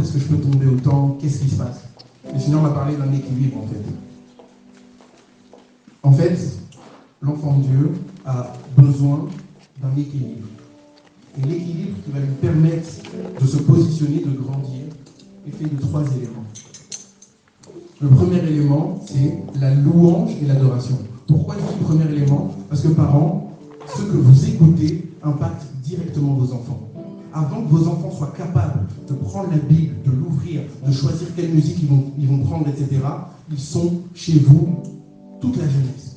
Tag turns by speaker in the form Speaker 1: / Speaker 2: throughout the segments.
Speaker 1: est-ce que je peux tomber autant? Qu'est-ce qui se passe? Le Seigneur m'a parlé d'un équilibre, en fait. En fait, l'enfant de Dieu a besoin d'un équilibre. Et l'équilibre qui va lui permettre de se positionner, de grandir, est fait de 3 éléments. Le premier élément, c'est la louange et l'adoration. Pourquoi je dis le premier élément? Parce que parents, ce que vous écoutez impacte directement vos enfants. Avant que vos enfants soient capables de prendre la Bible, de l'ouvrir, de choisir quelle musique ils vont prendre, etc., ils sont chez vous toute la jeunesse.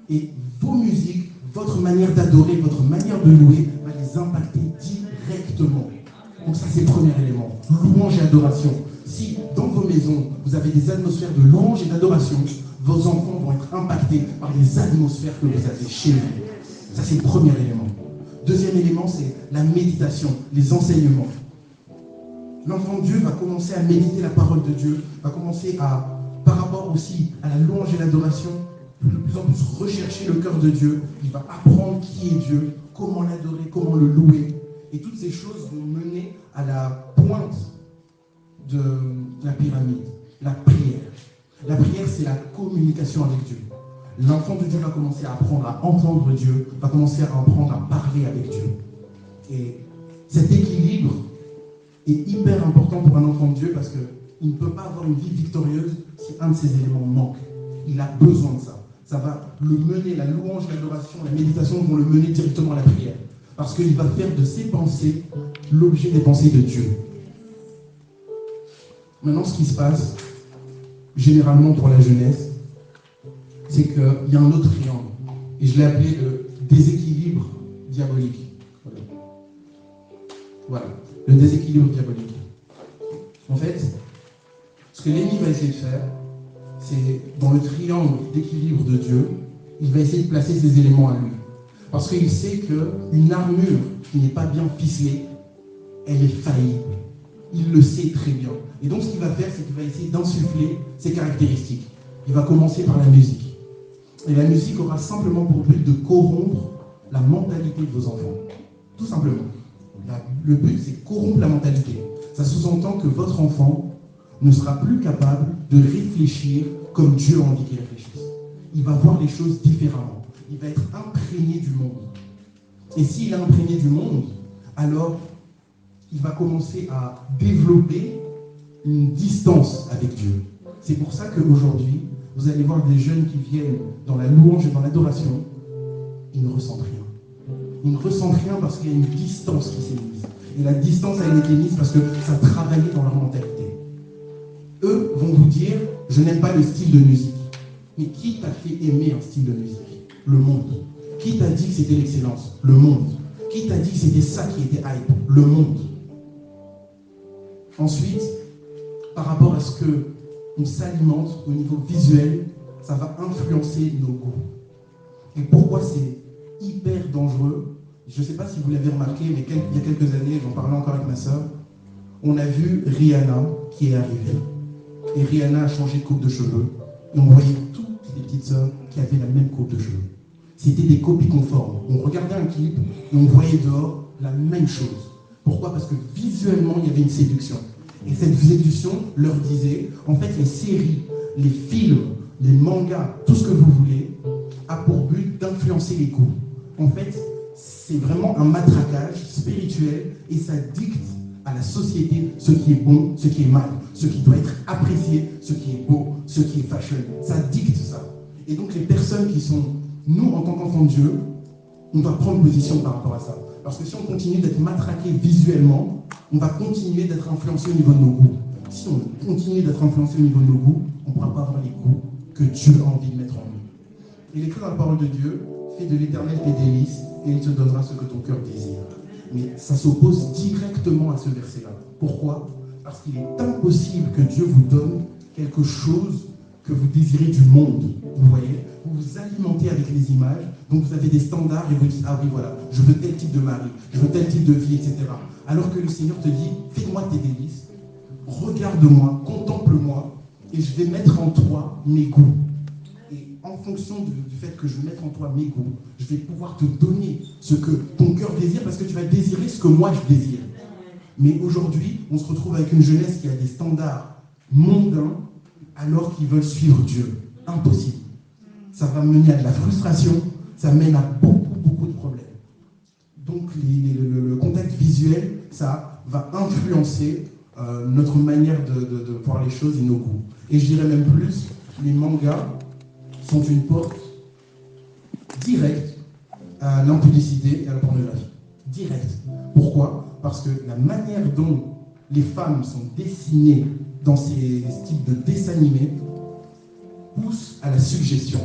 Speaker 1: Et vos musiques, votre manière d'adorer, votre manière de louer va les impacter directement. Donc ça, c'est le premier élément. Louange et adoration. Si dans vos maisons, vous avez des atmosphères de louange et d'adoration, vos enfants vont être impactés par les atmosphères que vous avez chez vous. Ça, c'est le premier élément. Deuxième élément, c'est la méditation, les enseignements. L'enfant de Dieu va commencer à méditer la parole de Dieu, va commencer à, par rapport aussi à la louange et l'adoration, de plus en plus rechercher le cœur de Dieu. Il va apprendre qui est Dieu, comment l'adorer, comment le louer. Et toutes ces choses vont mener à la pointe de la pyramide, la prière. La prière, c'est la communication avec Dieu. L'enfant de Dieu va commencer à apprendre à entendre Dieu, va commencer à apprendre à parler avec Dieu. Et cet équilibre est hyper important pour un enfant de Dieu parce qu'il ne peut pas avoir une vie victorieuse si un de ces éléments manque. Il a besoin de ça. Ça va le mener, la louange, l'adoration, la méditation vont le mener directement à la prière. Parce qu'il va faire de ses pensées l'objet des pensées de Dieu. Maintenant, ce qui se passe, généralement pour la jeunesse, c'est qu'il y a un autre triangle. Et je l'ai appelé le déséquilibre diabolique. Voilà, le déséquilibre diabolique. En fait, ce que l'ennemi va essayer de faire, c'est dans le triangle d'équilibre de Dieu, il va essayer de placer ces éléments à lui. Parce qu'il sait qu'une armure qui n'est pas bien ficelée, elle est faillible. Il le sait très bien. Et donc ce qu'il va faire, c'est qu'il va essayer d'insuffler ses caractéristiques. Il va commencer par la musique. Et la musique aura simplement pour but de corrompre la mentalité de vos enfants. Tout simplement. Le but, c'est corrompre la mentalité. Ça sous-entend que votre enfant ne sera plus capable de réfléchir comme Dieu a envie qu'il réfléchisse. Il va voir les choses différemment. Il va être imprégné du monde. Et s'il est imprégné du monde, alors il va commencer à développer une distance avec Dieu. C'est pour ça qu'aujourd'hui, vous allez voir des jeunes qui viennent dans la louange et dans l'adoration, ils ne ressentent rien. Ils ne ressentent rien parce qu'il y a une distance qui s'est mise. Et la distance a été mise parce que ça travaillait dans leur mentalité. Eux vont vous dire, je n'aime pas le style de musique. Mais qui t'a fait aimer un style de musique? Le monde. Qui t'a dit que c'était l'excellence? Le monde. Qui t'a dit que c'était ça qui était hype? Le monde. Ensuite, par rapport à ce qu'on s'alimente au niveau visuel, ça va influencer nos goûts. Et pourquoi c'est hyper dangereux? Je ne sais pas si vous l'avez remarqué, mais il y a quelques années, j'en parlais encore avec ma soeur, on a vu Rihanna qui est arrivée. Et Rihanna a changé de coupe de cheveux. Et on voyait toutes les petites sœurs qui avaient la même coupe de cheveux. C'était des copies conformes. On regardait un clip et on voyait dehors la même chose. Pourquoi? Parce que visuellement, il y avait une séduction. Et cette séduction leur disait, en fait, les séries, les films, les mangas, tout ce que vous voulez, a pour but d'influencer les goûts. En fait, c'est vraiment un matraquage spirituel et ça dicte à la société ce qui est bon, ce qui est mal, ce qui doit être apprécié, ce qui est beau, ce qui est fashion. Ça dicte ça. Et donc les personnes qui sont, nous en tant qu'enfants de Dieu, on doit prendre position par rapport à ça. Parce que si on continue d'être matraqué visuellement, on va continuer d'être influencé au niveau de nos goûts. Si on continue d'être influencé au niveau de nos goûts, on ne pourra pas avoir les goûts que Dieu a envie de mettre en nous. Il est écrit dans la parole de Dieu, fais de l'Éternel tes délices et il te donnera ce que ton cœur désire. Mais ça s'oppose directement à ce verset-là. Pourquoi? Parce qu'il est impossible que Dieu vous donne quelque chose que vous désirez du monde. Vous voyez? Vous vous alimentez avec les images, donc vous avez des standards et vous dites, ah oui, voilà, je veux tel type de mari, je veux tel type de vie, etc. Alors que le Seigneur te dit, fais-moi tes délices, regarde-moi, contemple-moi, et je vais mettre en toi mes goûts. Et en fonction du fait que je vais mettre en toi mes goûts, je vais pouvoir te donner ce que ton cœur désire, parce que tu vas désirer ce que moi je désire. Mais aujourd'hui, on se retrouve avec une jeunesse qui a des standards mondains alors qu'ils veulent suivre Dieu. Impossible. Ça va mener à de la frustration, ça mène à beaucoup de problèmes. Donc le contexte visuel, ça va influencer notre manière de voir les choses et nos goûts. Et je dirais même plus, les mangas sont une porte directe à l'impudicité et à la pornographie. Directe. Pourquoi ? Parce que la manière dont les femmes sont dessinées dans ces types de dessins animés pousse à la suggestion.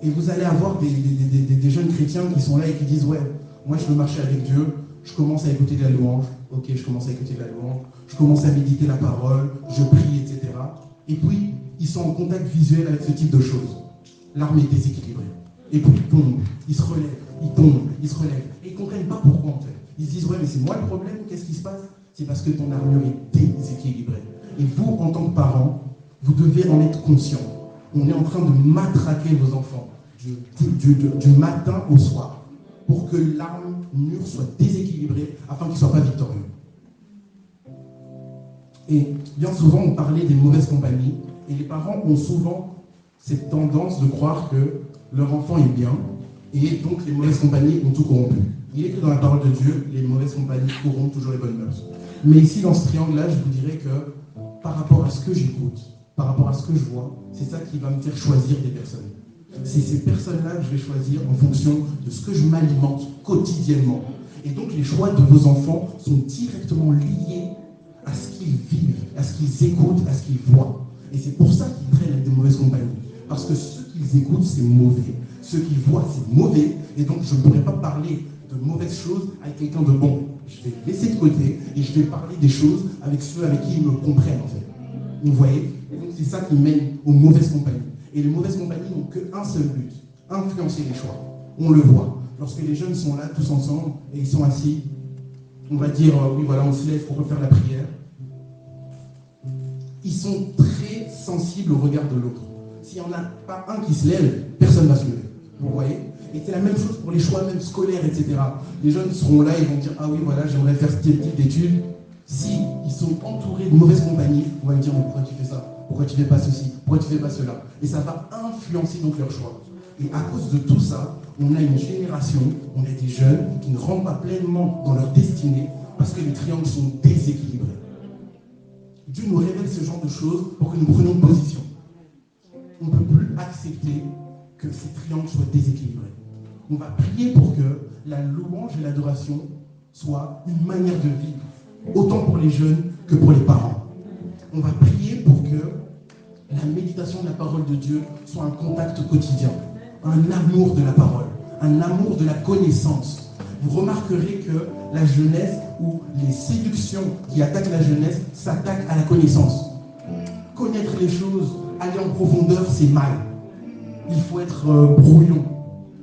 Speaker 1: Et vous allez avoir des jeunes chrétiens qui sont là et qui disent « Ouais, moi je veux marcher avec Dieu, je commence à écouter de la louange, ok, je commence à écouter de la louange, je commence à méditer la parole, je prie, etc. » Et puis, ils sont en contact visuel avec ce type de choses. L'arme est déséquilibrée. Et puis ils tombent, ils se relèvent, ils tombent, ils se relèvent. Et ils ne comprennent pas pourquoi en fait. Ils se disent « Ouais, mais c'est moi le problème, qu'est-ce qui se passe ?» C'est parce que ton armure est déséquilibrée. Et vous, en tant que parents, vous devez en être conscient. On est en train de matraquer vos enfants du matin au soir pour que l'armure soit déséquilibrée afin qu'ils ne soient pas victorieux. Et bien souvent, on parlait des mauvaises compagnies et les parents ont souvent cette tendance de croire que leur enfant est bien et donc les mauvaises compagnies ont tout corrompu. Il est écrit dans la parole de Dieu, les mauvaises compagnies corrompent toujours les bonnes mœurs. Mais ici, dans ce triangle-là, je vous dirais que par rapport à ce que j'écoute, par rapport à ce que je vois, c'est ça qui va me faire choisir des personnes. C'est ces personnes-là que je vais choisir en fonction de ce que je m'alimente quotidiennement. Et donc les choix de vos enfants sont directement liés à ce qu'ils vivent, à ce qu'ils écoutent, à ce qu'ils voient. Et c'est pour ça qu'ils traînent avec de mauvaises compagnies. Parce que ce qu'ils écoutent, c'est mauvais. Ce qu'ils voient, c'est mauvais. Et donc je ne pourrais pas parler de mauvaises choses avec quelqu'un de bon. Je vais laisser de côté et je vais parler des choses avec ceux avec qui ils me comprennent en fait. Vous voyez ? Et donc c'est ça qui mène aux mauvaises compagnies. Et les mauvaises compagnies n'ont qu'un seul but, influencer les choix. On le voit. Lorsque les jeunes sont là tous ensemble et ils sont assis, on va dire oui voilà, on se lève pour refaire la prière. Ils sont très sensibles au regard de l'autre. S'il n'y en a pas un qui se lève, personne ne va se lever. Vous voyez ? Et c'est la même chose pour les choix même scolaires, etc. Les jeunes seront là, ils vont dire ah oui voilà, j'aimerais faire ce type d'études. Si ils sont entourés de mauvaises compagnies, on va lui dire mais pourquoi tu fais ça ? Pourquoi tu ne fais pas ceci? Pourquoi tu ne fais pas cela? Et ça va influencer donc leur choix. Et à cause de tout ça, on a une génération, on a des jeunes qui ne rentrent pas pleinement dans leur destinée parce que les triangles sont déséquilibrés. Dieu nous révèle ce genre de choses pour que nous prenions position. On ne peut plus accepter que ces triangles soient déséquilibrés. On va prier pour que la louange et l'adoration soient une manière de vivre, autant pour les jeunes que pour les parents. On va prier pour que la méditation de la parole de Dieu soit un contact quotidien, un amour de la parole, un amour de la connaissance. Vous remarquerez que la jeunesse ou les séductions qui attaquent la jeunesse s'attaquent à la connaissance. Connaître les choses, aller en profondeur, c'est mal. Il faut être brouillon,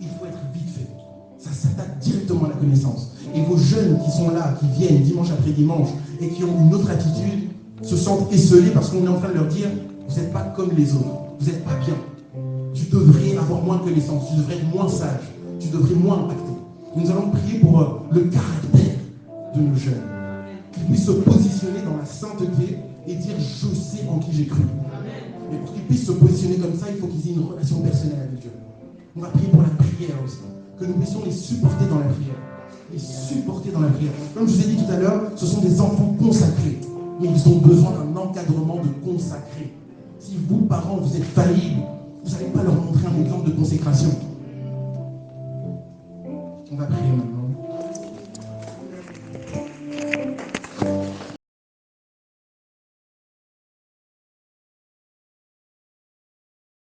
Speaker 1: il faut être vite fait. Ça s'attaque directement à la connaissance. Et vos jeunes qui sont là, qui viennent dimanche après dimanche et qui ont une autre attitude, se sentent esselés parce qu'on est en train de leur dire « Vous n'êtes pas comme les autres, vous n'êtes pas bien. Tu devrais avoir moins de connaissances, tu devrais être moins sage, tu devrais moins impacter. » Nous allons prier pour le caractère de nos jeunes, qu'ils puissent se positionner dans la sainteté et dire « Je sais en qui j'ai cru. » Mais pour qu'ils puissent se positionner comme ça, il faut qu'ils aient une relation personnelle avec Dieu. On va prier pour la prière aussi, que nous puissions les supporter dans la prière. Les supporter dans la prière. Comme je vous ai dit tout à l'heure, ce sont des enfants consacrés. Mais ils ont besoin d'un encadrement de consacrés. Si vous, parents, vous êtes faillibles, vous n'allez pas leur montrer un exemple de consécration.